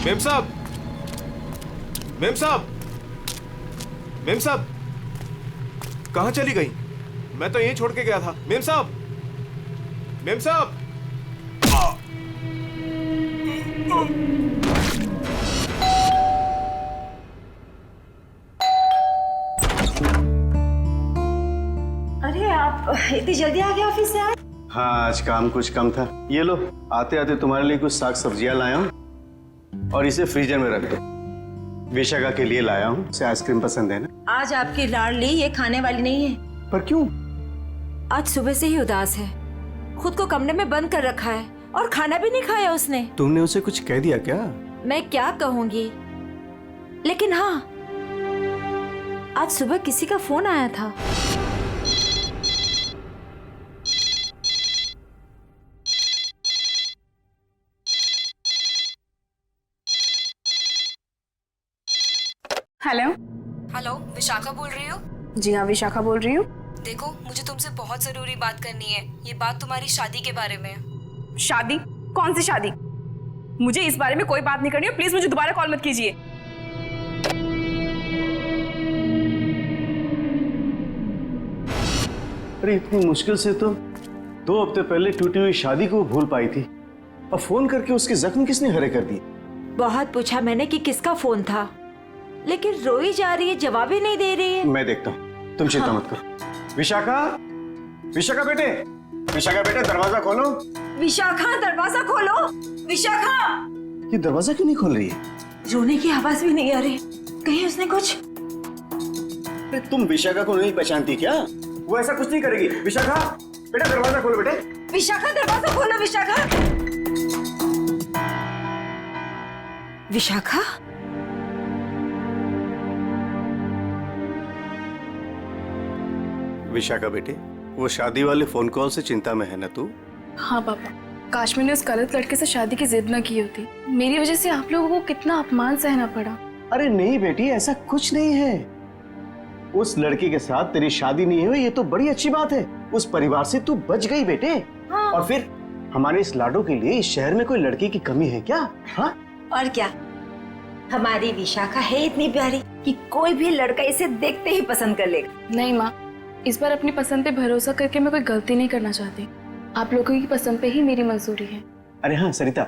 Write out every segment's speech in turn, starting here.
Ma'am साहब, ma'am साहब, ma'am साहब, कहाँ चली गई? मैं तो यहीं छोड़ के गया था। मेम साहब, मेम साहब। अरे आप इतनी जल्दी आ गए ऑफिस से आज? हाँ, आज काम कुछ कम था। ये लो, आते आते तुम्हारे लिए कुछ साग सब्जियां लाया हूँ और इसे फ्रीजर में रख दो। विशाखा के लिए लाया हूँ, उसे आइसक्रीम पसंद है ना? आज आपकी लाडली ये खाने वाली नहीं है। पर क्यों? आज सुबह से ही उदास है, खुद को कमरे में बंद कर रखा है और खाना भी नहीं खाया उसने। तुमने उसे कुछ कह दिया क्या? मैं क्या कहूँगी, लेकिन हाँ, आज सुबह किसी का फोन आया था। हेलो। हेलो, विशाखा बोल रही हो? जी हाँ, विशाखा बोल रही हूँ। देखो, मुझे तुमसे बहुत जरूरी बात करनी है। ये बात तुम्हारी शादी के बारे में है। शादी? कौन सी शादी? मुझे इस बारे में कोई बात नहीं करनी है। प्लीज मुझे दोबारा कॉल मत कीजिए। अरे इतनी मुश्किल से तो 2 हफ्ते पहले टूटी हुई शादी को भूल पाई थी, और फोन करके उसके जख्म किसने हरे कर दिए? बहुत पूछा मैंने कि किसका फोन था, लेकिन रोई जा रही है, जवाब ही नहीं दे रही है। मैं देखता हूँ, तुम चिंता मत करो। विशाखा, विशाखा बेटे, विशाखा बेटे, दरवाजा खोलो। विशाखा, दरवाजा खोलो। विशाखा! ये दरवाजा क्यों नहीं खोल रही है? रोने की आवाज भी नहीं आ रही, कहीं उसने कुछ? अरे तुम विशाखा को नहीं पहचानती क्या? वो ऐसा कुछ नहीं करेगी। विशाखा बेटा, दरवाजा खोलो बेटे। विशाखा, दरवाजा खोलो। विशाखा! विशाखा? विशाखा बेटे, वो शादी वाले फोन कॉल से चिंता में है ना तू? हाँ पापा, काश मैंने उस गलत लड़के से शादी की जिद न की होती। मेरी वजह से आप लोगों को कितना अपमान सहना पड़ा। अरे नहीं बेटी, ऐसा कुछ नहीं है। उस लड़के के साथ तेरी शादी नहीं हुई, ये तो बड़ी अच्छी बात है। उस परिवार से तू बच गई बेटे। हाँ। और फिर हमारे इस लाडो के लिए इस शहर में कोई लड़की की कमी है क्या? हाँ? और क्या, हमारी विशाखा है इतनी प्यारी कि कोई भी लड़का इसे देखते ही पसंद कर लेगा। नहीं माँ, इस बार अपनी पसंद पे भरोसा करके मैं कोई गलती नहीं करना चाहती। आप लोगों की पसंद पे ही मेरी मंजूरी है। अरे हाँ सरिता,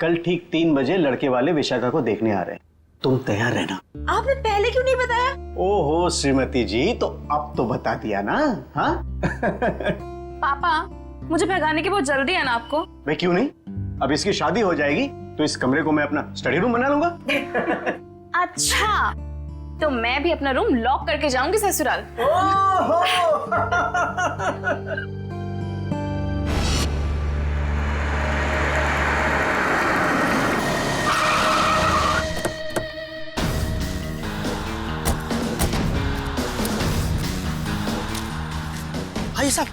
कल ठीक 3 बजे लड़के वाले विशाखा को देखने आ रहे हैं, तुम तैयार रहना। आपने पहले क्यों नहीं बताया? ओहो श्रीमती जी, तो अब तो बता दिया ना। हाँ? पापा, मुझे भगाने की बहुत जल्दी है ना आपको? मैं क्यों नहीं, अब इसकी शादी हो जाएगी तो इस कमरे को मैं अपना स्टडी रूम बना लूंगा। अच्छा, तो मैं भी अपना रूम लॉक करके जाऊंगी ससुराल। भाई साहब,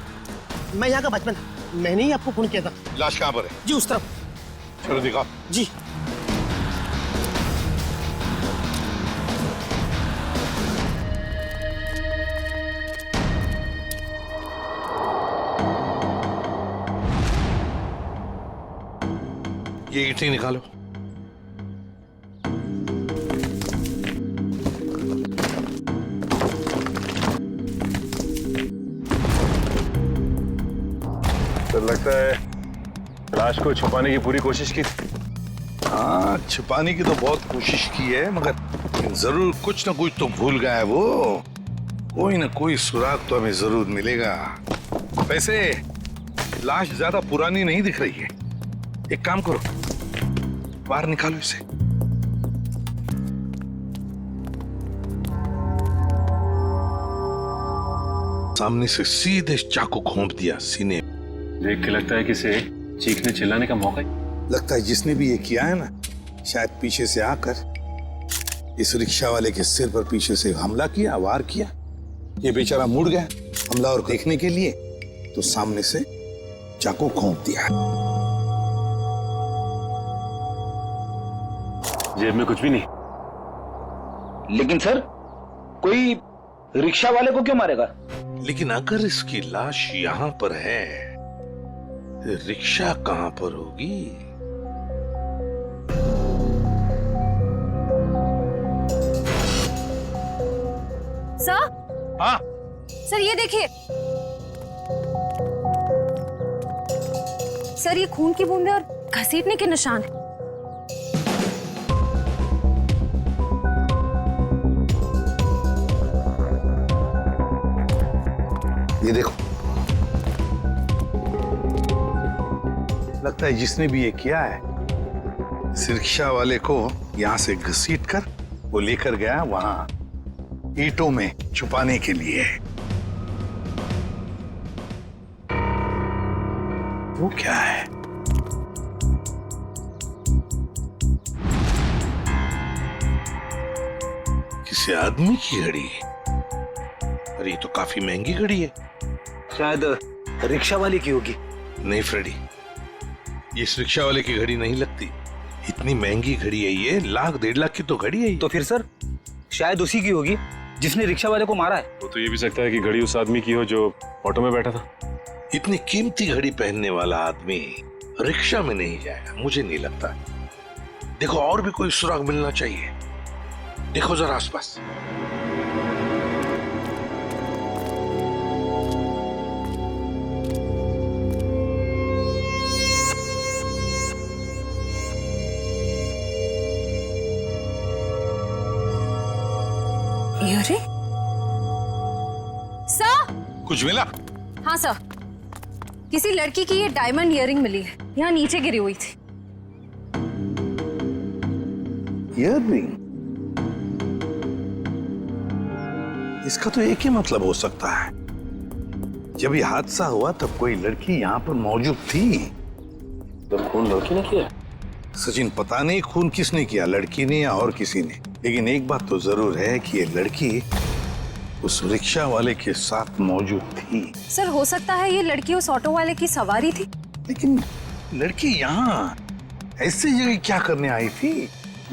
मैं यहाँ का बचपन, मैंने ही आपको फोन किया था। लाश कहाँ पर है? जी उस तरफ। चलो दिखाओ। जी। ये ईंटें निकालो। तो लगता है लाश को छुपाने की पूरी कोशिश की। हाँ, छुपाने की तो बहुत कोशिश की है, मगर जरूर कुछ ना कुछ तो भूल गया है वो। कोई ना कोई सुराग तो हमें जरूर मिलेगा। वैसे लाश ज्यादा पुरानी नहीं दिख रही है। एक काम करो, बाहर निकालो इसे। सामने से सीधे चाकू घोंप दिया सीने। देख के लगता है कि इसे चीखने चिल्लाने का मौका ही। लगता है जिसने भी ये किया है ना, शायद पीछे से आकर इस रिक्शा वाले के सिर पर पीछे से हमला किया, वार किया। ये बेचारा मुड़ गया हमला और देखने के लिए, तो सामने से चाकू घोंप दिया। जेब में कुछ भी नहीं। लेकिन सर, कोई रिक्शा वाले को क्यों मारेगा? लेकिन अगर इसकी लाश यहां पर है, रिक्शा कहां पर होगी? हाँ सर ये देखिए, सर ये खून की बूंदें और घसीटने के निशान हैं। ये देखो, लगता है जिसने भी ये किया है इस रिक्शा वाले को यहां से घसीट कर वो लेकर गया वहां ईंटों में छुपाने के लिए। वो क्या है? किसी आदमी की घड़ी? अरे ये तो काफी महंगी घड़ी है। शायद रिक्शा वाले की होगी। नहीं फ्रेडी, ये इस रिक्शा वाले की घड़ी नहीं लगती। इतनी महंगी घड़ी है ये, 1,00,000-1.5 लाख की तो घड़ी है ये। तो फिर सर शायद उसी की होगी जिसने रिक्शा वाले को मारा है। वो तो ये भी सकता है कि घड़ी उस आदमी की हो जो ऑटो में बैठा था। इतनी कीमती घड़ी पहनने वाला आदमी रिक्शा में नहीं जाएगा, मुझे नहीं लगता। देखो और भी कोई सुराग मिलना चाहिए, देखो जरा आसपास। अरे सर, कुछ मिला? हाँ सर, किसी लड़की की ये डायमंड इयररिंग मिली है, यहाँ नीचे गिरी हुई थी। इयररिंग? इसका तो एक ही मतलब हो सकता है, जब ये हादसा हुआ तब कोई लड़की यहाँ पर मौजूद थी। तो खून लड़की ने किया? सचिन, पता नहीं खून किसने किया, लड़की ने या और किसी ने, लेकिन एक बात तो जरूर है कि ये लड़की उस रिक्शा वाले के साथ मौजूद थी। सर हो सकता है ये लड़की उस ऑटो वाले की सवारी थी। लेकिन लड़की यहाँ ऐसी जगह क्या करने आई थी?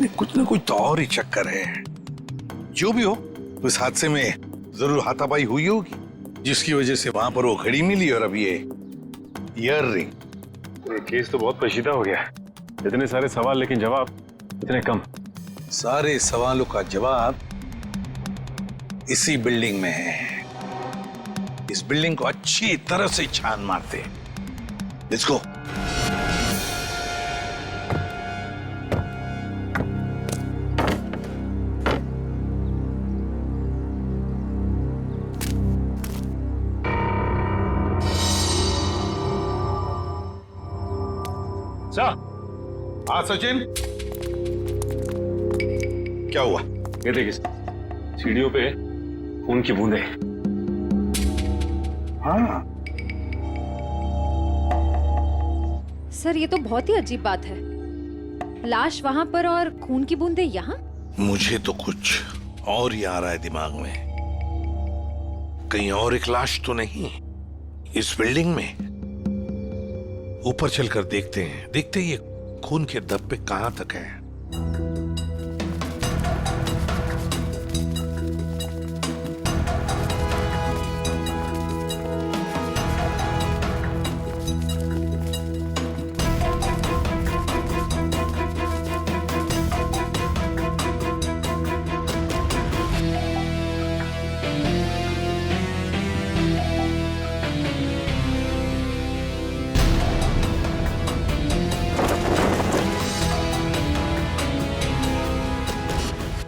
कुछ न कुछ तो और ही चक्कर है। जो भी हो, उस हादसे में जरूर हाथापाई हुई होगी, जिसकी वजह से वहां पर वो घड़ी मिली और अब ये इयररिंग। ये केस तो बहुत पेचीदा हो गया। इतने सारे सवाल लेकिन जवाब इतने कम। सारे सवालों का जवाब इसी बिल्डिंग में है। इस बिल्डिंग को अच्छी तरह से छान मारते। Let's go. हाँ सचिन, क्या हुआ? ये देखिए सीढ़ियों पे खून की बूंदें। हाँ सर, ये तो बहुत ही अजीब बात है। लाश वहां पर और खून की बूंदें यहाँ। मुझे तो कुछ और ही आ रहा है दिमाग में। कहीं और एक लाश तो नहीं इस बिल्डिंग में? ऊपर चलकर देखते हैं, देखते ही ये खून के धब्बे कहां तक है।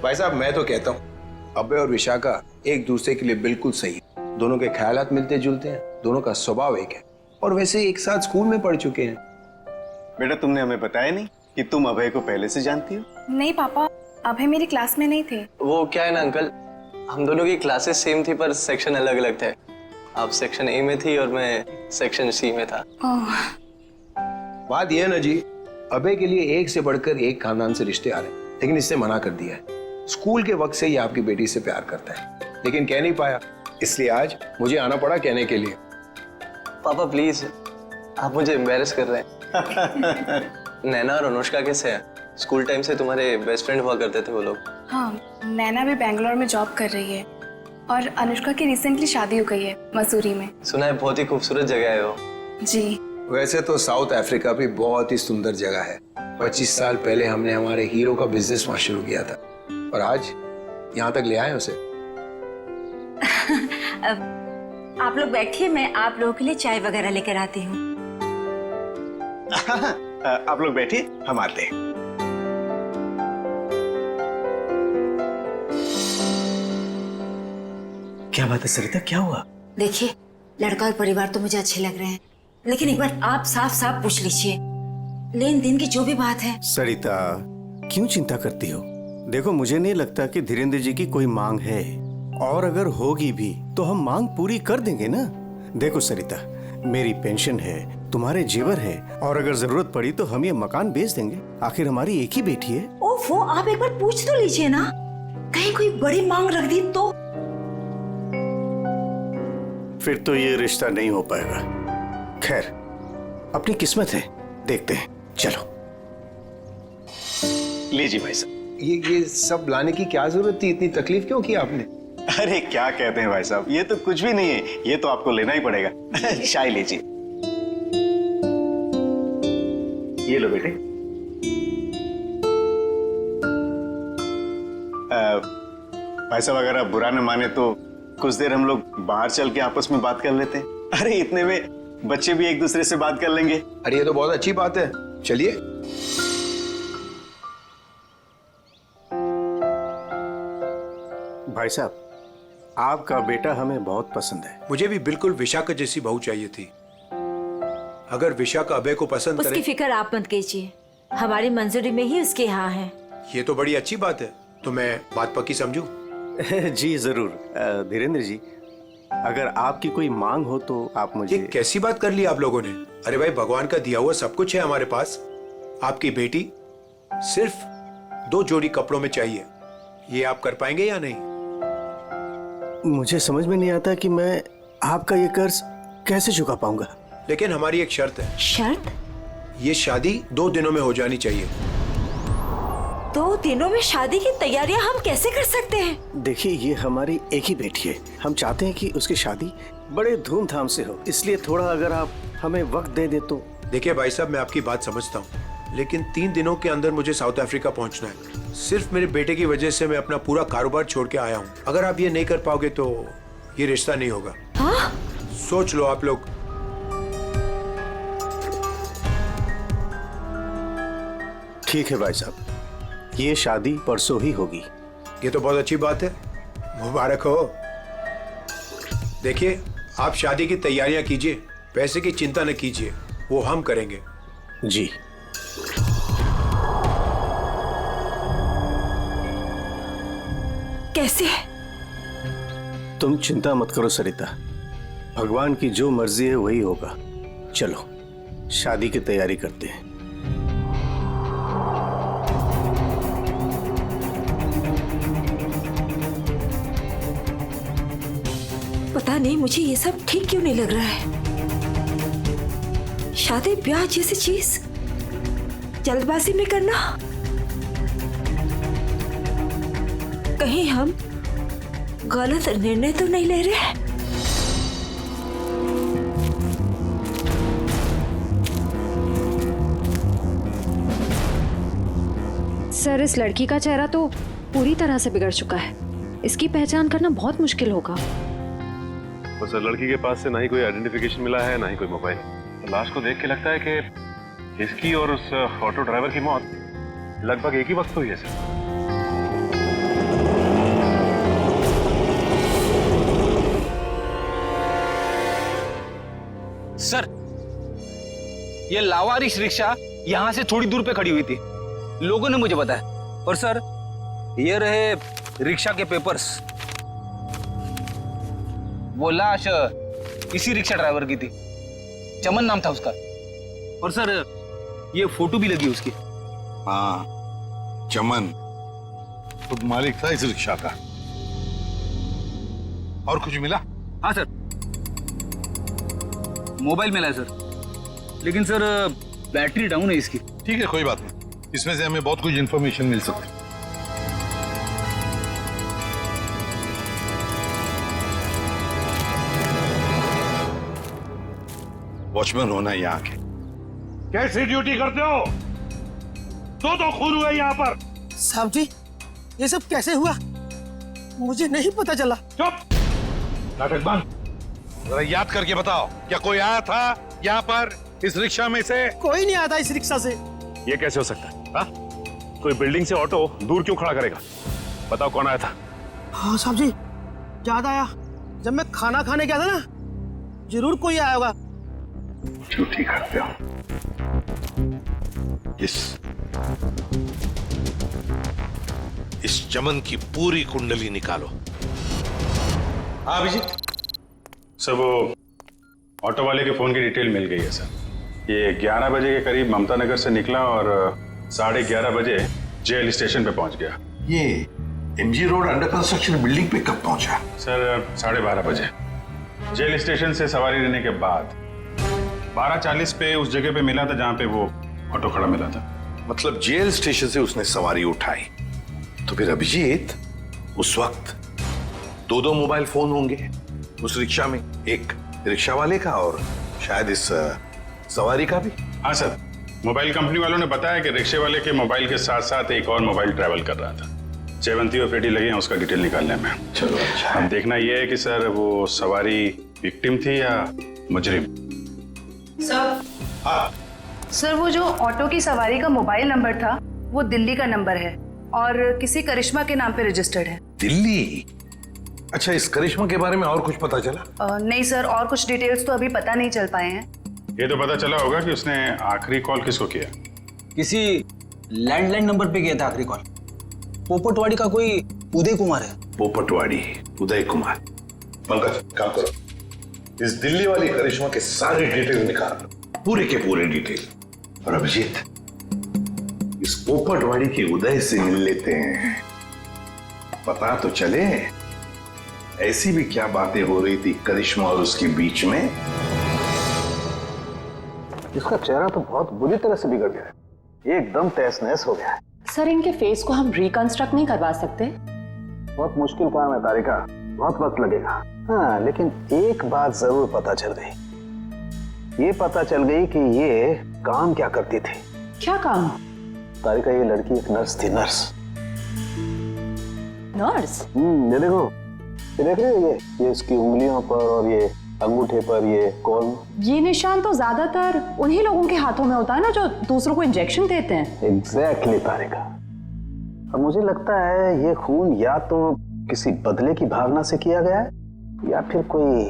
भाई साहब, मैं तो कहता हूँ अभय और विशाखा एक दूसरे के लिए बिल्कुल सही है। दोनों के ख्यालात मिलते जुलते हैं, दोनों का स्वभाव एक है, और वैसे एक साथ स्कूल में पढ़ चुके हैं। बेटा, तुमने हमें बताया नहीं कि तुम अभय को पहले से जानती हो? नहीं पापा, अभय मेरी क्लास में नहीं थे। वो क्या है ना अंकल, हम दोनों की क्लासेस सेम थी पर सेक्शन अलग अलग थे। आप सेक्शन ए में थी और मैं सेक्शन सी में था। बात यह है ना जी, अभय के लिए एक से बढ़कर एक खानदान से रिश्ते आ रहे हैं, लेकिन इससे मना कर दिया है। स्कूल के वक्त से ही आपकी बेटी से प्यार करता है, लेकिन कह नहीं पाया, इसलिए आज मुझे आना पड़ा कहने के लिए। पापा प्लीज, आप मुझे एम्बैरेस कर रहे हैं। नैना और अनुष्का कैसे हैं? स्कूल टाइम से तुम्हारे बेस्ट फ्रेंड हुआ करते थे वो लोग। हाँ, नैना भी बेंगलोर में जॉब कर रही है और अनुष्का की रिसेंटली शादी हो गई है मसूरी में। सुना है बहुत ही खूबसूरत जगह है वो। जी। वैसे तो साउथ अफ्रीका भी बहुत ही सुंदर जगह है। 25 साल पहले हमने हमारे हीरो का बिजनेस वहां शुरू किया था और आज यहाँ तक ले आए उसे। आप लोग बैठिए, मैं आप लोगों के लिए चाय वगैरह लेकर आती हूँ। आप लोग बैठिए, हम आते हैं। क्या बात है सरिता, क्या हुआ? देखिए, लड़का और परिवार तो मुझे अच्छे लग रहे हैं, लेकिन एक बार आप साफ साफ पूछ लीजिए, लेन देन की जो भी बात है। सरिता, क्यों चिंता करती हो? देखो, मुझे नहीं लगता कि धीरेन्द्र जी की कोई मांग है, और अगर होगी भी तो हम मांग पूरी कर देंगे ना। देखो सरिता, मेरी पेंशन है, तुम्हारे जेवर है, और अगर जरूरत पड़ी तो हम ये मकान बेच देंगे। आखिर हमारी एक ही बेटी है। ओफो, आप एक बार पूछ तो लीजिए ना, कहीं कोई बड़ी मांग रख दी तो। फिर तो ये रिश्ता नहीं हो पाएगा। खैर, अपनी किस्मत है, देखते हैं। चलो लीजिए भाई साहब। ये सब लाने की क्या जरूरत थी? इतनी तकलीफ क्यों की आपने? अरे क्या कहते हैं भाई साहब, ये तो कुछ भी नहीं है, ये तो आपको लेना ही पड़ेगा। चाय लीजिए। ये लो बेटे। भाई साहब, अगर आप बुरा न माने तो कुछ देर हम लोग बाहर चल के आपस में बात कर लेते हैं। अरे इतने में बच्चे भी एक दूसरे से बात कर लेंगे। अरे ये तो बहुत अच्छी बात है, चलिए। भाई साहब, आपका बेटा हमें बहुत पसंद है। मुझे भी बिल्कुल विशाखा जैसी बहू चाहिए थी। अगर विशाखा अभय को पसंद उसकी करे, फिक्र आप मत कीजिए, हमारी मंजूरी में ही उसके यहाँ है। ये तो बड़ी अच्छी बात है, तो मैं बात पक्की समझूं? जी जरूर। धीरेन्द्र जी, अगर आपकी कोई मांग हो तो आप मुझे। ये कैसी बात कर ली आप लोगों ने? अरे भाई, भगवान का दिया हुआ सब कुछ है हमारे पास। आपकी बेटी सिर्फ 2 जोड़ी कपड़ों में चाहिए, ये आप कर पाएंगे या नहीं? मुझे समझ में नहीं आता कि मैं आपका ये कर्ज कैसे चुका पाऊंगा। लेकिन हमारी एक शर्त है। शर्त? ये शादी 2 दिनों में हो जानी चाहिए। 2 दिनों में शादी की तैयारियां हम कैसे कर सकते हैं? देखिए, ये हमारी एक ही बेटी है, हम चाहते हैं कि उसकी शादी बड़े धूमधाम से हो, इसलिए थोड़ा अगर आप हमें वक्त दे दे तो। देखिए भाई साहब, मैं आपकी बात समझता हूँ, लेकिन 3 दिनों के अंदर मुझे साउथ अफ्रीका पहुंचना है। सिर्फ मेरे बेटे की वजह से मैं अपना पूरा कारोबार छोड़ के आया हूँ। अगर आप ये नहीं कर पाओगे तो ये रिश्ता नहीं होगा। हाँ? सोच लो आप लोग। ठीक है भाई साहब, ये शादी परसों ही होगी। ये तो बहुत अच्छी बात है, मुबारक हो। देखिए, आप शादी की तैयारियां कीजिए, पैसे की चिंता न कीजिए, वो हम करेंगे। जी। कैसे? तुम चिंता मत करो सरिता, भगवान की जो मर्जी है वही होगा। चलो शादी की तैयारी करते हैं। पता नहीं मुझे ये सब ठीक क्यों नहीं लग रहा है। शादी ब्याह जैसी चीज जल्दबाजी में करना, कहीं हम गलत निर्णय तो नहीं ले रहे? सर, इस लड़की का चेहरा तो पूरी तरह से बिगड़ चुका है, इसकी पहचान करना बहुत मुश्किल होगा। बस लड़की के पास से ना ही कोई आइडेंटिफिकेशन मिला है, ना ही कोई मोबाइल। तो लाश को देख के लगता है कि इसकी और उस ऑटो ड्राइवर की मौत लगभग एक ही वक्त हुई है सर। ये लावारिश रिक्शा यहाँ से थोड़ी दूर पे खड़ी हुई थी, लोगों ने मुझे बताया। और सर, ये रहे रिक्शा के पेपर्स। वो लाश इसी रिक्शा ड्राइवर की थी, चमन नाम था उसका। और सर, ये फोटो भी लगी उसकी। हाँ, चमन खुद मालिक था इस रिक्शा का। और कुछ मिला? हाँ सर, मोबाइल मिला है सर, लेकिन सर बैटरी डाउन है इसकी। ठीक है, कोई बात नहीं, इसमें से हमें बहुत कुछ इंफॉर्मेशन मिल सकती है। वॉचमैन होना यहाँ के। कैसी ड्यूटी करते हो? दो खून हुए यहाँ पर। साहब जी, ये सब कैसे हुआ? मुझे नहीं पता चला। चुप! नाटक बंद। जरा याद करके बताओ, क्या कोई आया था यहाँ पर इस रिक्शा में से? कोई नहीं आया था इस रिक्शा से। ये कैसे हो सकता है? हाँ? कोई बिल्डिंग से ऑटो दूर क्यों खड़ा करेगा? बताओ कौन आया था? हाँ साहब जी, याद आया, जब मैं खाना खाने गया था ना, जरूर कोई आया होगा। झूठी करते हो। इस चमन की पूरी कुंडली निकालो। हाँ अभिजीत। सर वो ऑटो वाले के फोन की डिटेल मिल गई है सर। ये 11 बजे के करीब ममता नगर से निकला और 11:30 बजे जेएल स्टेशन पे पहुंच गया। ये MG road under construction building पे कब पहुंचा? सर 12:30 बजे जेल स्टेशन से सवारी लेने के बाद 12:40 पे उस जगह पे मिला था जहां पे वो ऑटो खड़ा मिला था। मतलब जेल स्टेशन से उसने सवारी उठाई, तो फिर अभिजीत उस वक्त दो मोबाइल फोन होंगे उस रिक्शा में, एक रिक्शा वाले का और शायद इस सवारी का भी। हाँ सर, मोबाइल कंपनी वालों ने बताया कि रिक्शे वाले के मोबाइल के साथ साथ एक और मोबाइल ट्रैवल कर रहा था। जयवंती और पेटी लगे हैं उसका डिटेल निकालने में। चलो अच्छा। अब देखना यह है कि सर वो सवारी विक्टिम थी या मुजरिम। सर, हाँ सर वो जो ऑटो की सवारी का मोबाइल नंबर था वो दिल्ली का नंबर है और किसी करिश्मा के नाम पे रजिस्टर्ड है। दिल्ली? अच्छा, इस करिश्मा के बारे में और कुछ पता चला? नहीं सर, और कुछ डिटेल्स तो अभी पता नहीं चल पाए हैं। ये तो पता चला होगा कि उसने आखिरी कॉल किसको किया। किसी लैंडलाइन नंबर पे किया था आखिरी कॉल। पोपटवाड़ी का कोई उदय कुमार है। पोपटवाड़ी उदय कुमार। पंकज काम करो, इस दिल्ली वाली करिश्मा के सारे डिटेल निकाल, पूरे के पूरे डिटेल। और अभिजीत, इस पोपटवाड़ी के उदय से मिल लेते हैं, पता तो चले ऐसी भी क्या बातें हो रही थी करिश्मा और उसके बीच में। इसका चेहरा तो बहुत बुरी तरह से बिगड़ गया है, एकदम तहस नहस हो गया है। सर इनके फेस को हम रिकंस्ट्रक्ट नहीं करवा सकते? बहुत मुश्किल काम है तारिका, बहुत वक्त लगेगा। हाँ, लेकिन एक बात जरूर पता चल गई। ये पता चल गई कि ये काम क्या करती थी। क्या काम? तारिका, ये लड़की एक नर्स थी। नर्स? ये देखो, ये देख रहे हो, ये इसकी उंगलियों पर और ये अंगूठे पर ये कॉल। ये निशान तो ज्यादातर उन्हीं लोगों के हाथों में होता है ना जो दूसरों को इंजेक्शन देते हैं। एग्जैक्टली तारिका। अब मुझे लगता है ये खून या तो किसी बदले की भावना से किया गया है या फिर कोई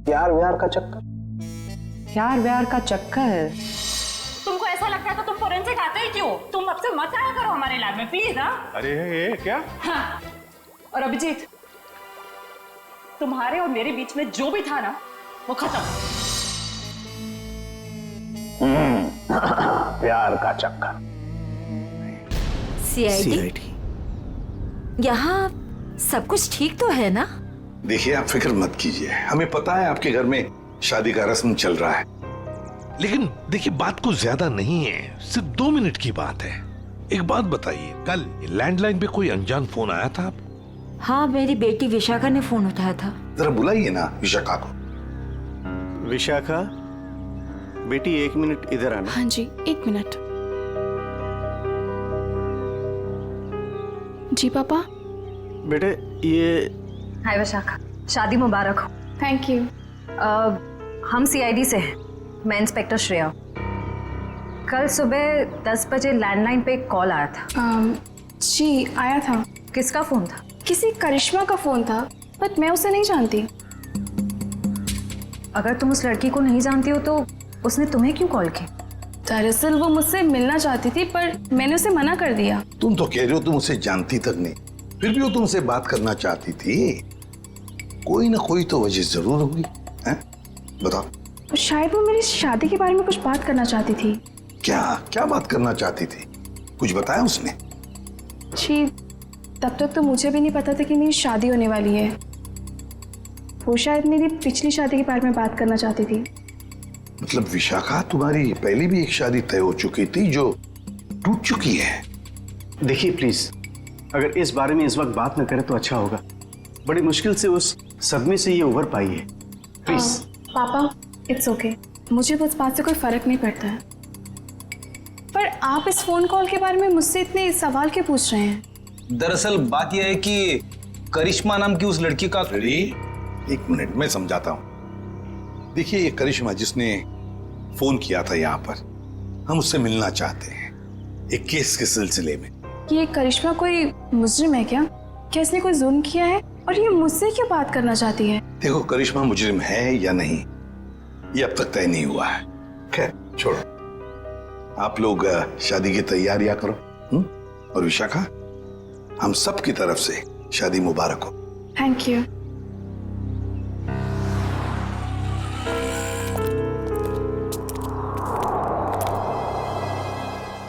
प्यार व्यार का चक्कर। प्यार व्यार का चक्कर? तुमको ऐसा लगता है तो तुम फोरेंसिक आते ही क्यों? तुम अब से मत आया करो हमारे लैब में प्लीज। हाँ, अरे ये क्या? हाँ। और अभिजीत, तुम्हारे और मेरे बीच में जो भी था ना वो खत्म। प्यार का चक्कर। सीआईडी? यहाँ सब कुछ ठीक तो है ना? देखिए, आप फिक्र मत कीजिए, हमें पता है आपके घर में शादी का रस्म चल रहा है, लेकिन देखिए बात को ज्यादा नहीं है, सिर्फ 2 मिनट की बात है। एक बात बताइए, कल लैंडलाइन पे कोई अनजान फोन आया था? हाँ, मेरी बेटी विशाखा ने फोन उठाया था। जरा बुलाइए ना विशाखा को। विशाखा बेटी, 1 मिनट इधर आना। हाँ जी, 1 मिनट। जी पापा। बेटे ये। हाय विशाखा, शादी मुबारक हो। Thank you. हम सीआईडी से हैं, मैं इंस्पेक्टर श्रेया। कल सुबह 10 बजे लैंडलाइन पे एक कॉल आया था। जी आया था। किसका फोन था? किसी करिश्मा का फोन था, बट मैं उसे नहीं जानती। अगर तुम उस लड़की को नहीं जानती हो तो उसने तुम्हें क्यों कॉल की? दरअसल वो मुझसे मिलना चाहती थी पर मैंने उसे मना कर दिया। तुम तो कह रहे हो तुम उसे जानती तक नहीं, फिर भी वो तुमसे बात करना चाहती थी। कोई ना कोई तो वजह जरूर होगी, हैं? बताओ। शायद वो मेरी शादी के बारे में कुछ बात करना चाहती थी। क्या क्या बात करना चाहती थी? कुछ बताया उसने? जी, तब तक तो मुझे भी नहीं पता था कि मेरी शादी होने वाली है। वो शायद मेरी पिछली शादी के बारे में बात करना चाहती थी। मतलब विशाखा, तुम्हारी पहले भी एक शादी तय हो चुकी थी जो टूट चुकी है। देखिए प्लीज, अगर इस बारे में इस वक्त बात न करें तो अच्छा होगा। बड़ी मुश्किल से उस सदमे से ये उभर पाई है। प्लीज। पापा, इट्स ओके, मुझे उस बात से कोई फर्क नहीं पड़ता है। पर आप इस फोन कॉल के बारे में मुझसे इतने सवाल क्यों पूछ रहे हैं? दरअसल बात यह है कि करिश्मा नाम की उस लड़की का। एक मिनट मैं समझाता हूं। देखिए ये करिश्मा जिसने फोन किया था यहाँ पर, हम उससे मिलना चाहते हैं एक केस के सिलसिले में। ये करिश्मा कोई मुजरिम है क्या? क्या इसने कोई जुल्म किया है और ये मुझसे क्यों बात करना चाहती है? देखो करिश्मा मुजरिम है या नहीं ये अब तक तय नहीं हुआ है। खैर छोड़ो, आप लोग शादी की तैयारियां करो। और विशाखा, हम सब की तरफ से शादी मुबारक हो। Thank you.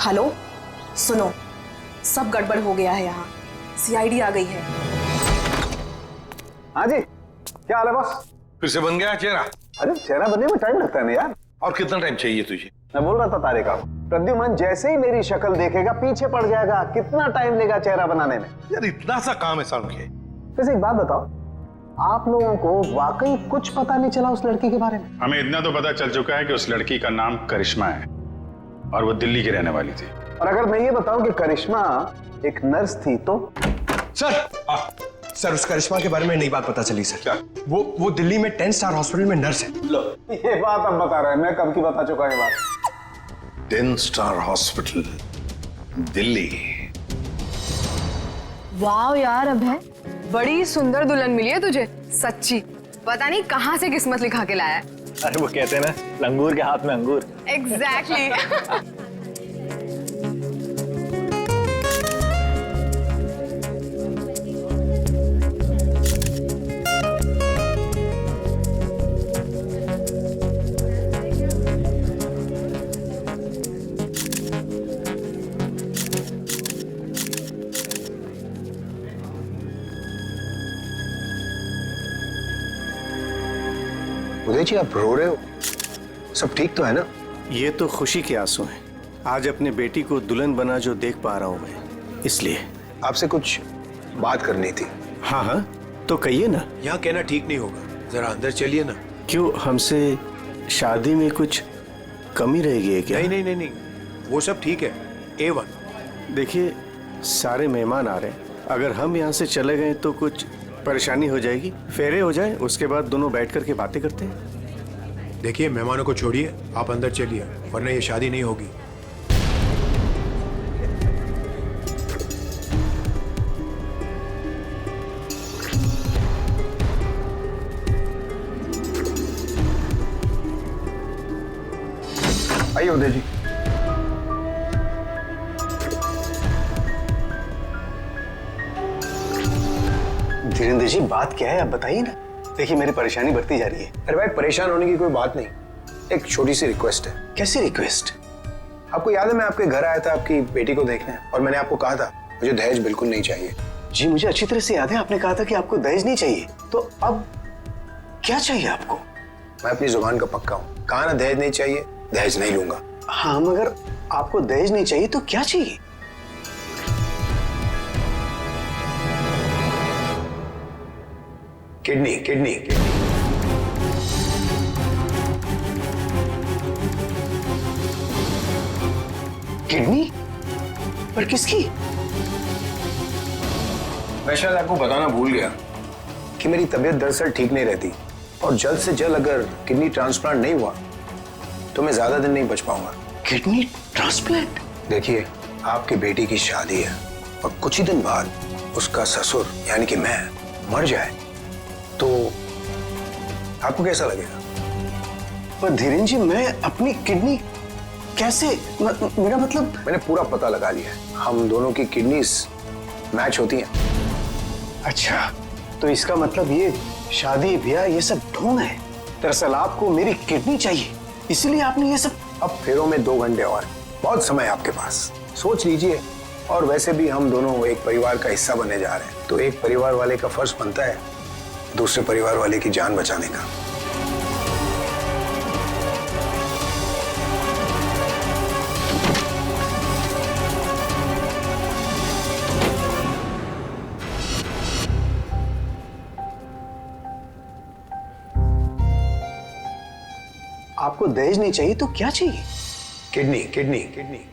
हेलो, सुनो, सब गड़बड़ हो गया है यहाँ। सीआईडी आ गई है। हाँ जी, क्या हाल है बॉस? फिर से बन गया चेहरा? अरे चेहरा बनने में टाइम लगता है ना यार। और कितना टाइम चाहिए तुझे? मैं बोल रहा था तारिका, प्रद्युमन जैसे ही मेरी शक्ल देखेगा पीछे पड़ जाएगा। कितना टाइम लेगा चेहरा बनाने में? यार इतना सा काम है साउंड के। वैसे एक बात बताओ, आप लोगों को वाकई कुछ पता नहीं चला उस लड़की के बारे में? हमें इतना तो पता चल चुका है कि उस लड़की का नाम करिश्मा है और वो दिल्ली की रहने वाली थी। और अगर मैं ये बताऊं कि करिश्मा एक नर्स थी तो? सर उस करिश्मा के बारे में नई बात पता चली सर। क्या? वो दिल्ली में 10 स्टार हॉस्पिटल में नर्स है। लो, ये बात अब बता रहे हैं, मैं कब की बता चुका ये बात। 10 स्टार हॉस्पिटल दिल्ली। वाह यार अभय, बड़ी सुंदर दुल्हन मिली है तुझे, सच्ची। पता नहीं कहाँ से किस्मत लिखा के लाया है। अरे वो कहते हैं ना, लंगूर के हाथ में अंगूर। एग्जैक्टली। उदय जी आप रो रहे हो, सब ठीक तो है ना? ये तो खुशी के आंसू हैं। आज अपने बेटी को दुल्हन बना जो देख पा रहा हूं मैं, इसलिए। आपसे कुछ बात करनी थी। हाँ हाँ, तो कहिए ना। यहाँ कहना ठीक नहीं होगा, जरा अंदर चलिए ना। क्यों, हमसे शादी में कुछ कमी रहेगी है क्या? नहीं नहीं नहीं, वो सब ठीक है, A1। देखिए सारे मेहमान आ रहे हैं, अगर हम यहाँ से चले गए तो कुछ परेशानी हो जाएगी। फेरे हो जाए, उसके बाद दोनों बैठ करके बातें करते हैं। देखिए मेहमानों को छोड़िए, आप अंदर चलिए, वरना ये शादी नहीं होगी। आइए उदय जी। धीरेन्द्र जी बात क्या है आप बताइए ना। देखिए मेरी परेशानी बढ़ती जा रही है। अरे भाई परेशान होने की कोई बात नहीं, एक छोटी सी रिक्वेस्ट है। कैसी रिक्वेस्ट? आपको याद है मैं आपके घर आया था आपकी बेटी को देखने, और मैंने आपको कहा था मुझे दहेज बिल्कुल नहीं चाहिए। जी मुझे अच्छी तरह से याद है, आपने कहा था कि आपको दहेज नहीं चाहिए। तो अब क्या चाहिए आपको? मैं अपनी जुबान का पक्का हूँ, कहा ना दहेज नहीं चाहिए, दहेज नहीं लूंगा। हाँ मगर आपको दहेज नहीं चाहिए तो क्या चाहिए? किडनी। Kidney kidney? पर किसकी? मैं शायद आपको बताना भूल गया कि मेरी तबीयत दरअसल ठीक नहीं रहती, और जल्द से जल्द अगर किडनी ट्रांसप्लांट नहीं हुआ तो मैं ज्यादा दिन नहीं बच पाऊंगा। Kidney transplant? देखिए आपकी बेटी की शादी है, और कुछ ही दिन बाद उसका ससुर यानी कि मैं मर जाए तो आपको कैसा लगेगा? पर धीरेन्द्र जी मैं अपनी किडनी कैसे, मेरा मतलब मैंने पूरा पता लगा लिया है, हम दोनों की किडनीज मैच होती हैं। अच्छा तो इसका मतलब ये शादी ब्याह ये सब ढोंग है। दरअसल आपको मेरी किडनी चाहिए, इसलिए आपने ये सब। अब फेरों में 2 घंटे और, बहुत समय आपके पास, सोच लीजिए। और वैसे भी हम दोनों एक परिवार का हिस्सा बनने जा रहे हैं, तो एक परिवार वाले का फर्ज बनता है दूसरे परिवार वाले की जान बचाने का। आपको दहेज नहीं चाहिए तो क्या चाहिए? किडनी। किडनी किडनी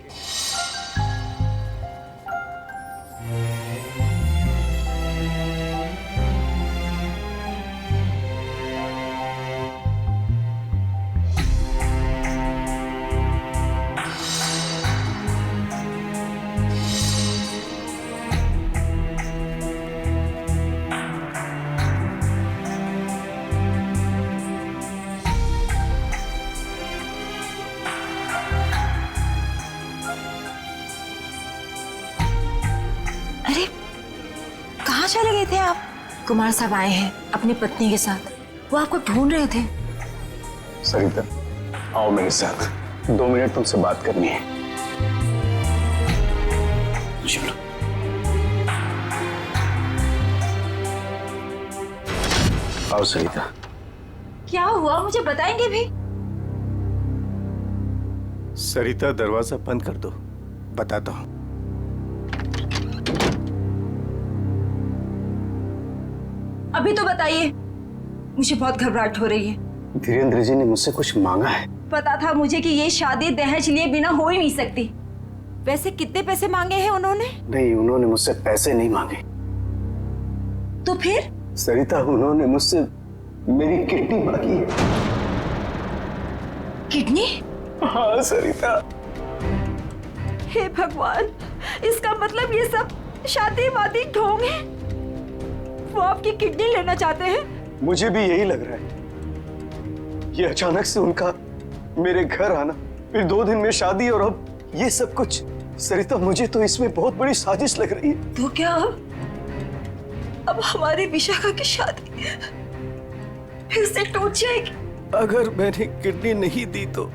चले गए थे आप? कुमार साहब आए हैं अपनी पत्नी के साथ, वो आपको ढूंढ रहे थे। सरिता, आओ मेरे साथ, 2 मिनट तुमसे बात करनी है। चलो। आओ सरिता। क्या हुआ, मुझे बताएंगे भी? सरिता, दरवाजा बंद कर दो, बताता हूं। अभी तो बताइए, मुझे बहुत घबराहट हो रही है। धीरेन्द्र जी ने मुझसे कुछ मांगा है। पता था मुझे कि ये शादी दहेज लिए बिना हो ही नहीं सकती। वैसे कितने पैसे मांगे हैं उन्होंने? नहीं, उन्होंने मुझसे पैसे नहीं मांगे। तो फिर? सरिता, उन्होंने मुझसे मेरी किडनी मांगी है। किडनी? हाँ सरिता। हे भगवान, इसका मतलब ये सब शादी वादी ढोंग है। वो आपकी किडनी लेना चाहते हैं? मुझे भी यही लग रहा है। ये अचानक से उनका मेरे घर आना, फिर 2 दिन में शादी और अब ये सब कुछ। सरिता, मुझे तो इसमें बहुत बड़ी साजिश लग रही है। तो क्या अब हमारी विशाखा की शादी फिर से टूट जाएगी? अगर मैंने किडनी नहीं दी तो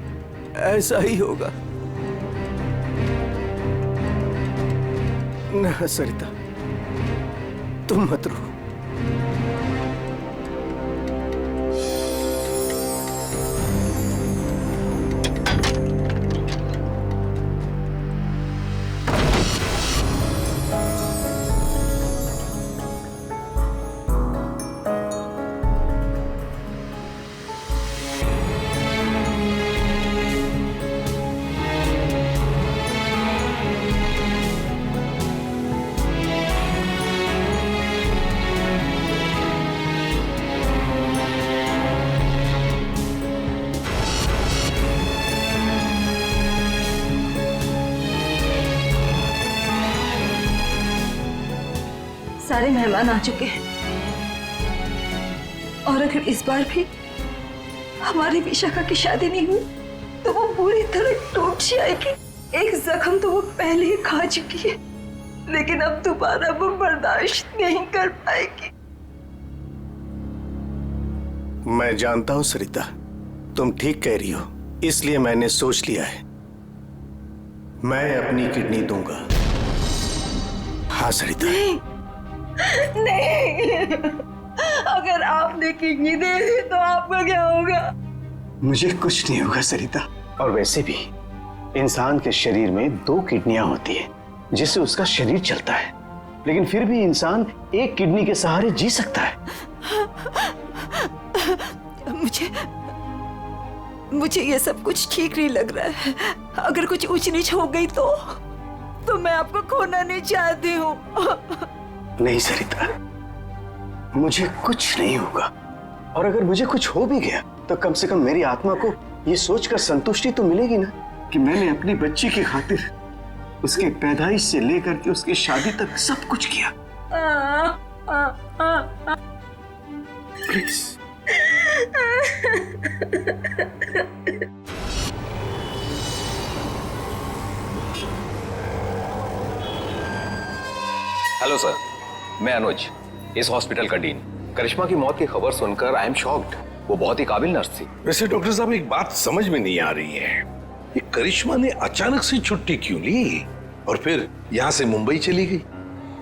ऐसा ही होगा। ना सरिता, तुम मत रो। सारे मेहमान आ चुके हैं और अगर इस बार भी हमारी विशाखा की शादी नहीं हुई तो वो पूरी तरह टूट जाएगी। एक जख्म तो वो पहले ही खा चुकी है, लेकिन अब दोबारा वो बर्दाश्त नहीं कर पाएगी। मैं जानता हूं सरिता, तुम ठीक कह रही हो, इसलिए मैंने सोच लिया है, मैं अपनी किडनी दूंगा। हाँ सरिता। नहीं, अगर आपने किडनी दे दी तो आपका क्या होगा? मुझे कुछ नहीं होगा सरिता। और वैसे भी इंसान के शरीर में 2 किडनियां होती है जिससे उसका शरीर चलता है, लेकिन फिर भी इंसान एक किडनी के सहारे जी सकता है। मुझे ये सब कुछ ठीक नहीं लग रहा है। अगर कुछ ऊंच नीच हो गई तो मैं आपको खोना नहीं चाहती हूँ। नहीं सरिता, मुझे कुछ नहीं होगा, और अगर मुझे कुछ हो भी गया तो कम से कम मेरी आत्मा को ये सोचकर संतुष्टि तो मिलेगी ना कि मैंने अपनी बच्ची की खातिर उसके पैदाइश से लेकर के उसकी शादी तक सब कुछ किया। प्लीज। हेलो सर, मैं अनुज, इस हॉस्पिटल का डीन। करिश्मा की मौत की खबर सुनकर आई एम शॉक्ड। वो बहुत ही काबिल नर्स थी। वैसे डॉक्टर साहब, एक बात समझ में नहीं आ रही है, ये करिश्मा ने अचानक से छुट्टी क्यों ली और फिर यहाँ से मुंबई चली गई?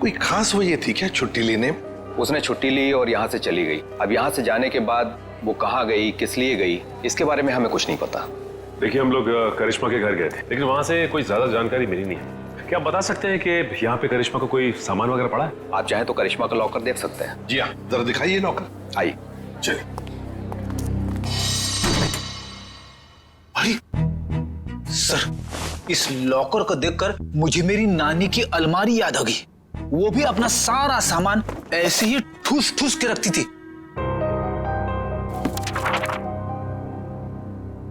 कोई खास वजह थी क्या छुट्टी लेने? उसने छुट्टी ली और यहाँ से चली गई। अब यहाँ से जाने के बाद वो कहाँ गई, किस लिए गई, इसके बारे में हमें कुछ नहीं पता। देखिए, हम लोग करिश्मा के घर गए थे, लेकिन वहाँ से कोई ज्यादा जानकारी मिली नहीं है। क्या आप बता सकते हैं कि यहाँ पे करिश्मा को कोई सामान वगैरह पड़ा है? आप चाहें तो करिश्मा का लॉकर देख सकते हैं। जी हाँ, जरा दिखाइए लॉकर। आइए। चलिए। सर, इस लॉकर को देखकर मुझे मेरी नानी की अलमारी याद आ गई। वो भी अपना सारा सामान ऐसे ही ठूस ठूस के रखती थी।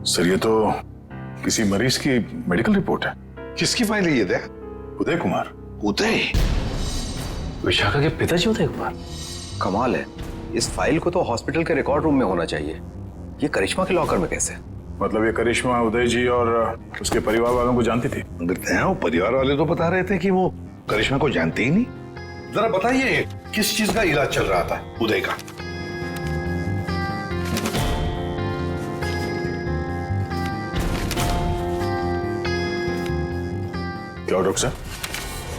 सर, ये तो किसी मरीज की मेडिकल रिपोर्ट है। किसकी फाइल है ये? दे उदय कुमार। उदय? विशाखा के पिताजी उदय कुमार? कमाल है, इस फाइल को तो हॉस्पिटल के रिकॉर्ड रूम में होना चाहिए। ये करिश्मा के लॉकर में कैसे? मतलब ये करिश्मा उदय जी और उसके परिवार वालों को जानती थी? वो परिवार वाले तो बता रहे थे कि वो करिश्मा को जानते ही नहीं। जरा बताइए किस चीज का इलाज चल रहा था उदय का? क्या डॉक्टर साहब,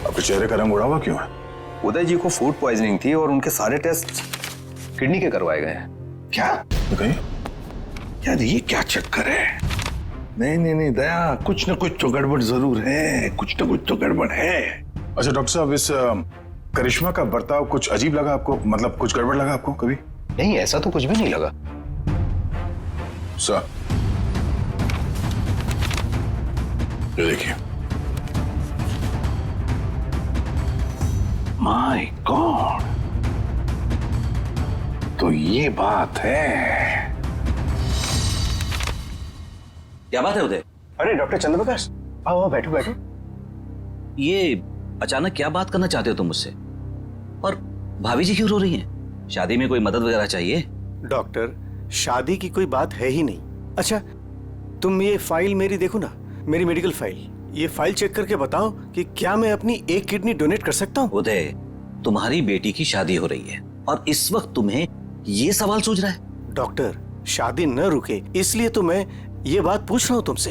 आपके चेहरे का रंग उड़ा हुआ क्यों है? उदय जी को फूड पॉइजनिंग थी और उनके सारे टेस्ट किडनी के करवाए गए हैं। क्या? यार ये क्या चक्कर है? नहीं नहीं नहीं दया, कुछ ना कुछ तो गड़बड़ जरूर है, कुछ ना कुछ तो गड़बड़ है। अच्छा डॉक्टर साहब, इस करिश्मा का बर्ताव कुछ अजीब लगा आपको? मतलब कुछ गड़बड़ लगा आपको कभी? नहीं, ऐसा तो कुछ भी नहीं लगा सर। ये देखिए। माय गॉड, तो ये बात है। क्या बात है उदय? अरे डॉक्टर चंद्रप्रकाश, आओ बैठो बैठो। ये अचानक क्या बात करना चाहते हो तुम मुझसे? और भाभी जी क्यों रो रही हैं? शादी में कोई मदद वगैरह चाहिए? डॉक्टर, शादी की कोई बात है ही नहीं। अच्छा तुम ये फाइल मेरी देखो ना, मेरी मेडिकल फाइल। ये फाइल चेक करके बताओ कि क्या मैं अपनी एक किडनी डोनेट कर सकता हूँ? उदय, तुम्हारी बेटी की शादी हो रही है और इस वक्त तुम्हें ये सवाल सूझ रहा है? डॉक्टर, शादी न रुके इसलिए तो मैं ये बात पूछ रहा हूँ तुमसे।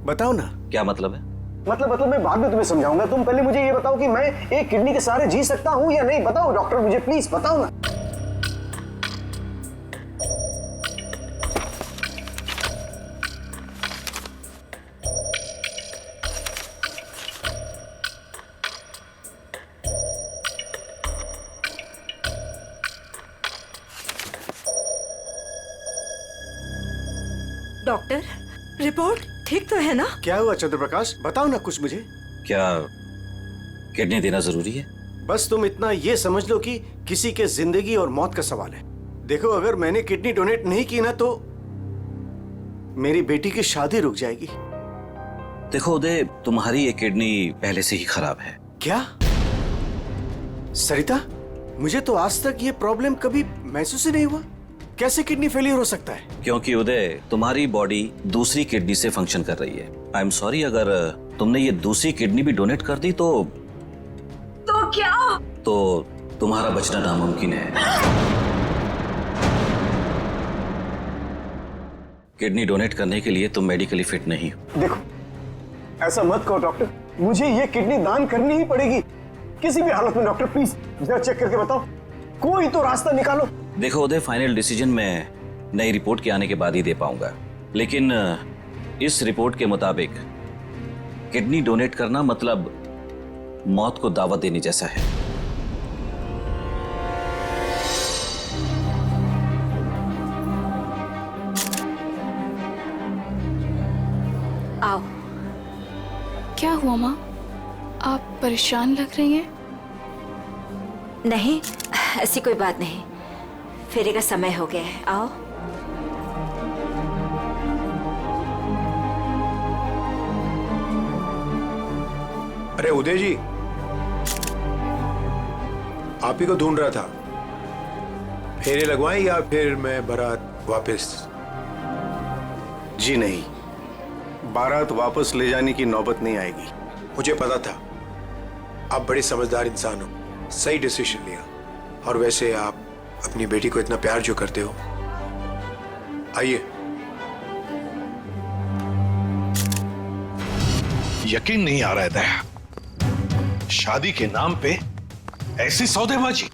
बताओ ना। क्या मतलब है? मतलब मैं बाद में तुम्हें समझाऊंगा। तुम पहले मुझे ये बताओ कि मैं एक किडनी के सहारे जी सकता हूँ या नहीं। बताओ डॉक्टर, मुझे प्लीज बताओ ना। डॉक्टर, रिपोर्ट ठीक तो है ना? क्या हुआ चंद्रप्रकाश, बताओ ना कुछ मुझे। क्या किडनी देना जरूरी है? बस तुम इतना ये समझ लो कि किसी के जिंदगी और मौत का सवाल है। देखो, अगर मैंने किडनी डोनेट नहीं की ना तो मेरी बेटी की शादी रुक जाएगी। देखो उदय, तुम्हारी ये किडनी पहले से ही खराब है। क्या? सरिता, मुझे तो आज तक ये प्रॉब्लम कभी महसूस ही नहीं हुआ। कैसे किडनी फेलियर हो सकता है? क्योंकि उदय, तुम्हारी बॉडी दूसरी किडनी से फंक्शन कर रही है। आई एम सॉरी, अगर तुमने ये दूसरी किडनी भी डोनेट कर दी तो क्या? तो तुम्हारा बचना नामुमकिन है। किडनी डोनेट करने के लिए तुम मेडिकली फिट नहीं हो। देखो, ऐसा मत कहो डॉक्टर, मुझे ये किडनी दान करनी ही पड़ेगी किसी भी हालत में। डॉक्टर प्लीज जरा चेक करके बताओ, कोई तो रास्ता निकालो। देखो उदय, फाइनल डिसीजन मैं नई रिपोर्ट के आने के बाद ही दे पाऊंगा, लेकिन इस रिपोर्ट के मुताबिक किडनी डोनेट करना मतलब मौत को दावत देने जैसा है। आओ। क्या हुआ माँ, आप परेशान लग रही हैं? नहीं, ऐसी कोई बात नहीं। फेरे का समय हो गया है, आओ। अरे उदय जी, आप ही को ढूंढ रहा था। फेरे लगवाएं या फिर मैं बारात वापस? जी नहीं, बारात वापस ले जाने की नौबत नहीं आएगी। मुझे पता था, आप बड़े समझदार इंसान हो, सही डिसीजन लिया। और वैसे आप अपनी बेटी को इतना प्यार जो करते हो, आइए। यकीन नहीं आ रहा है दया, शादी के नाम पे ऐसी सौदेबाजी।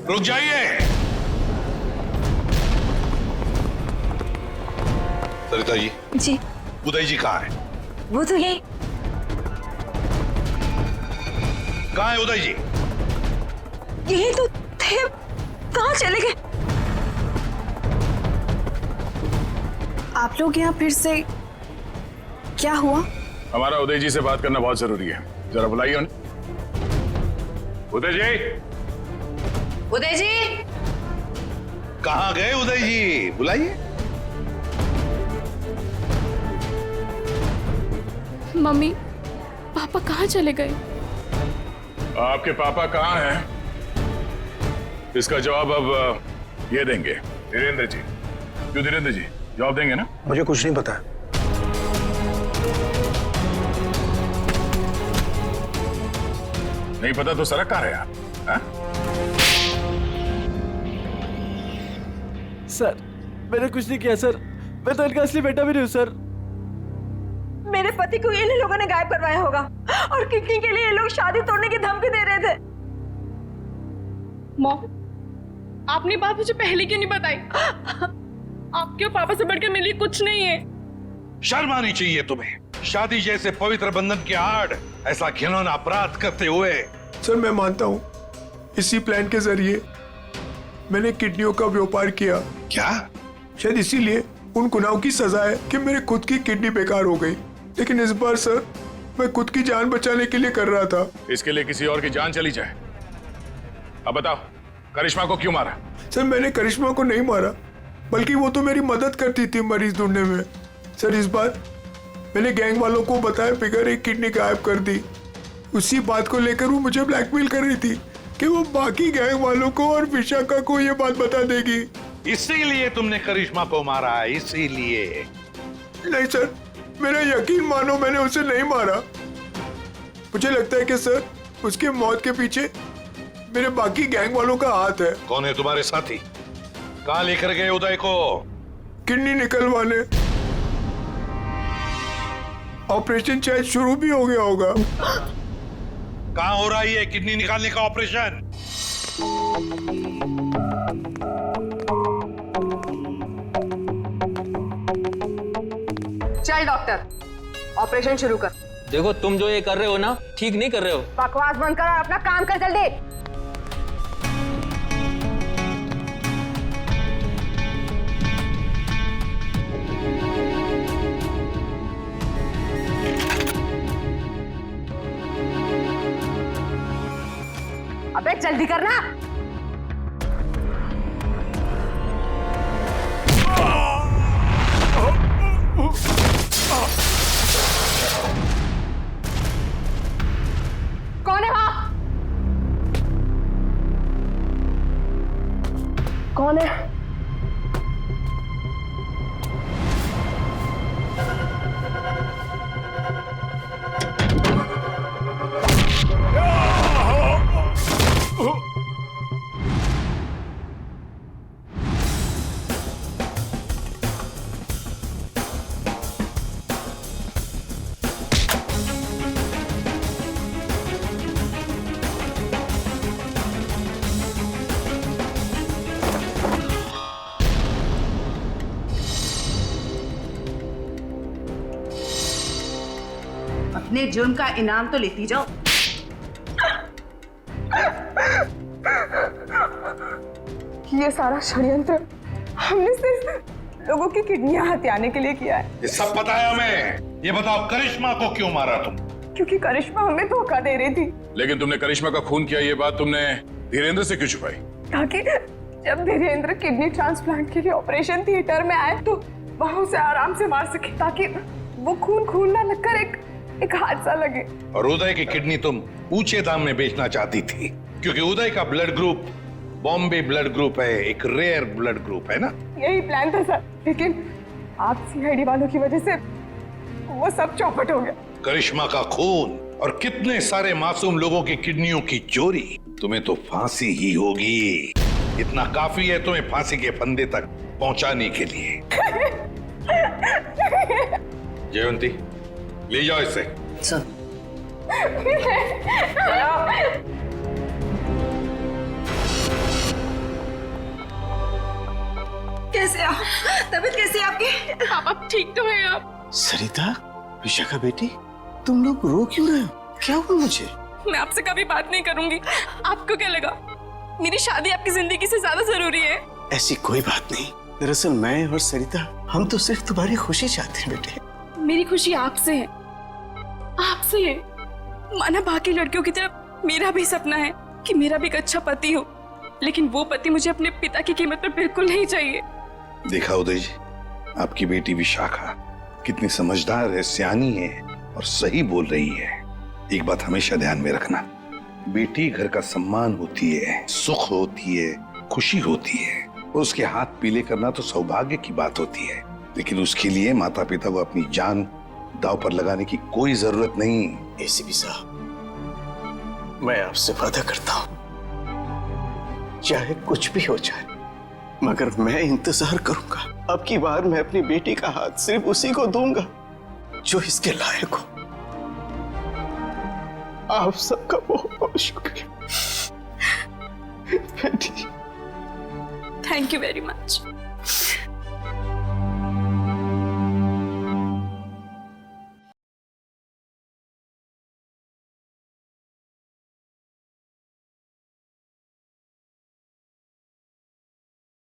रुक जाइए। सरिता जी। जी। उदय जी कहाँ है? वो तो यही। कहाँ है उदय जी? यही तो थे, कहाँ चले गए? आप लोग यहाँ फिर से, क्या हुआ? हमारा उदय जी से बात करना बहुत जरूरी है, जरा बुलाइए उन्हें। उदय जी। उदय जी। कहाँ गए उदय जी? बुलाइए। मम्मी पापा कहाँ चले गए? आपके पापा कहाँ हैं? इसका जवाब अब ये देंगे धीरेन्द्र जी। क्यों धीरेन्द्र जी, जवाब देंगे ना? मुझे कुछ नहीं पता। नहीं पता तो सड़क कहाँ रहे आप? हाँ? सर मैंने कुछ नहीं किया सर, मैं तो इनका असली बेटा भी नहीं हूँ सर। मेरे पति को इन लोगों ने गायब करवाया होगा और किडनी के लिए ये लोग शादी तोड़ने की धमकी दे रहे थे। मॉम, आपने बात मुझे पहले क्यों नहीं बताई? आपके और पापा से बढ़कर मेरे लिए कुछ नहीं है। शर्म आनी चाहिए तुम्हें, शादी जैसे पवित्र बंधन के आड़ ऐसा घिनौना अपराध करते हुए। सर मैं मानता हूँ इसी प्लान के जरिए मैंने किडनियों का व्यापार किया। क्या? शायद इसीलिए उन गुनाहों की सजा है कि मेरे खुद की किडनी बेकार हो गई, लेकिन इस बार सर मैं खुद की जान बचाने के लिए कर रहा था। इसके लिए किसी और की जान चली जाए? अब बताओ, करिश्मा को क्यों मारा? सर मैंने करिश्मा को नहीं मारा, बल्कि वो तो मेरी मदद करती थी मरीज ढूंढने में। सर इस बार मैंने गैंग वालों को बताया बिगैर एक किडनी गायब कर दी। उसी बात को लेकर वो मुझे ब्लैकमेल कर रही थी कि वो बाकी गैंग वालों को और विशाखा को ये बात बता देगी। इसीलिए तुमने करिश्मा को मारा? इसीलिए? नहीं सर, मेरा यकीन मानो, मैंने उसे नहीं मारा। मुझे लगता है कि सर उसकी मौत के पीछे मेरे बाकी गैंग वालों का हाथ है। कौन है तुम्हारे साथी? कहाँ लेकर गए उदय को? किडनी निकलवाने। ऑपरेशन शायद शुरू भी हो गया होगा। कहाँ हो रहा है ये किडनी निकालने का ऑपरेशन? चल डॉक्टर, ऑपरेशन शुरू कर। देखो तुम जो ये कर रहे हो ना, ठीक नहीं कर रहे हो। बकवास बंद कर और अपना काम कर जल्दी। अबे जल्दी करना। कौन है वहां? कौन है? अपने जुर्म का इनाम तो लेती जाओ। ये सारा षड्यंत्र हमने सिर्फ लोगों की किडनियां हथियाने के लिए किया है। ये सब पता है हमें। ये बताओ करिश्मा को क्यों मारा तुम? क्योंकि करिश्मा हमें धोखा दे रही थी। लेकिन तुमने करिश्मा का खून किया, ये बात तुमने धीरेन्द्र से क्यों छुपाई? ताकि जब धीरेन्द्र किडनी ट्रांसप्लांट के लिए ऑपरेशन थिएटर में आए तो वहां उसे आराम से मार सके, ताकि वो खून ना लगकर एक हादसा लगे। और उदय की किडनी तुम ऊंचे दाम में बेचना चाहती थी, क्योंकि उदय का blood group Bombay blood group है, एक रेयर ब्लड ग्रुप है ना? यही प्लान था सर, लेकिन आप सीआईडी वालों की वजह से वो सब चौपट हो गया। करिश्मा का खून और कितने सारे मासूम लोगों की किडनियों की चोरी, तुम्हें तो फांसी ही होगी। इतना काफी है तुम्हें फांसी के फंदे तक पहुंचाने के लिए। जयवंती, ले जाओ इसे। कैसे आप? तबीयत कैसी है आपकी? आप ठीक तो है आप? सरिता, विशाखा बेटी, तुम लोग रो क्यों रहे हो? क्या हुआ मुझे? मैं आपसे कभी बात नहीं करूंगी। आपको क्या लगा मेरी शादी आपकी जिंदगी से ज्यादा जरूरी है? ऐसी कोई बात नहीं। दरअसल मैं और सरिता, हम तो सिर्फ तुम्हारी खुशी चाहते हैं बेटे। मेरी खुशी आपसे है, आपसे है। माना बाकी लड़कियों की तरह मेरा भी सपना है कि मेरा भी एक अच्छा पति हो, लेकिन वो पति मुझे अपने पिता की कीमत पर बिल्कुल नहीं चाहिए। देखा उदय जी, आपकी बेटी विशाखा कितनी समझदार है, सियानी है, और सही बोल रही है। एक बात हमेशा ध्यान में रखना, बेटी घर का सम्मान होती है, सुख होती है, खुशी होती है। उसके हाथ पीले करना तो सौभाग्य की बात होती है, लेकिन उसके लिए माता पिता को अपनी जान दांव पर लगाने की कोई जरूरत नहीं। एसीपी साहब, मैं आपसे वादा करता हूं, चाहे कुछ भी हो जाए, मगर मैं इंतजार करूंगा। अब की बार मैं अपनी बेटी का हाथ सिर्फ उसी को दूंगा जो इसके लायक हो। आप सबका बहुत बहुत शुक्रिया बेटी। Thank you very much.